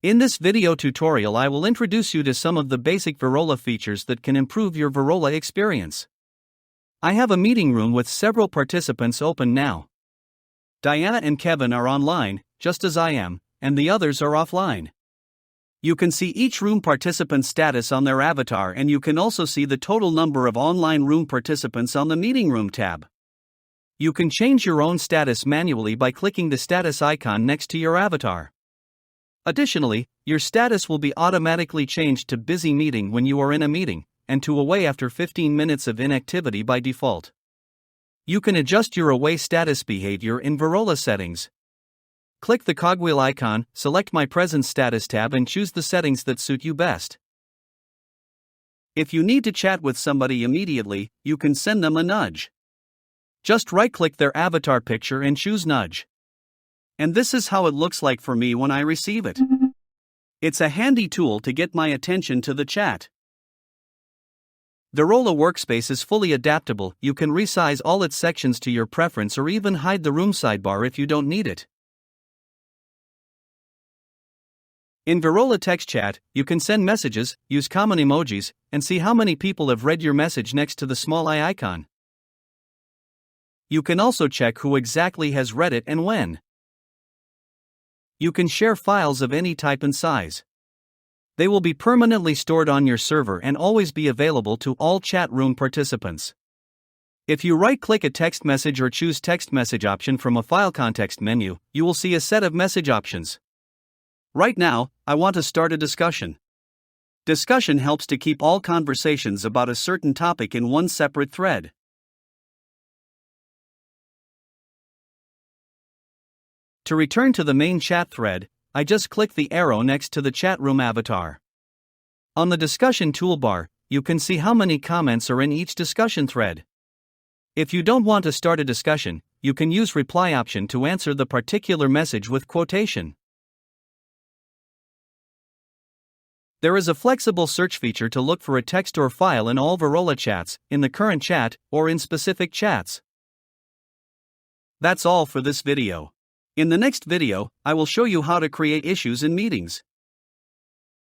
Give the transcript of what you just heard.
In this video tutorial I will introduce you to some of the basic Virola features that can improve your Virola experience. I have a meeting room with several participants open now. Diana and Kevin are online, just as I am, and the others are offline. You can see each room participant's status on their avatar, and you can also see the total number of online room participants on the Meeting Room tab. You can change your own status manually by clicking the status icon next to your avatar. Additionally, your status will be automatically changed to busy meeting when you are in a meeting, and to away after 15 minutes of inactivity by default. You can adjust your away status behavior in Virola settings. Click the cogwheel icon, select My Presence Status tab and choose the settings that suit you best. If you need to chat with somebody immediately, you can send them a nudge. Just right-click their avatar picture and choose Nudge. And this is how it looks like for me when I receive it. It's a handy tool to get my attention to the chat. Virola Workspace is fully adaptable. You can resize all its sections to your preference or even hide the room sidebar if you don't need it. In Virola Text Chat, you can send messages, use common emojis, and see how many people have read your message next to the small eye icon. You can also check who exactly has read it and when. You can share files of any type and size. They will be permanently stored on your server and always be available to all chat room participants. If you right-click a text message or choose text message option from a file context menu, you will see a set of message options. Right now, I want to start a discussion. Discussion helps to keep all conversations about a certain topic in one separate thread. To return to the main chat thread, I just click the arrow next to the chat room avatar. On the discussion toolbar, you can see how many comments are in each discussion thread. If you don't want to start a discussion, you can use reply option to answer the particular message with quotation. There is a flexible search feature to look for a text or file in all Virola chats, in the current chat, or in specific chats. That's all for this video. In the next video, I will show you how to create issues in meetings.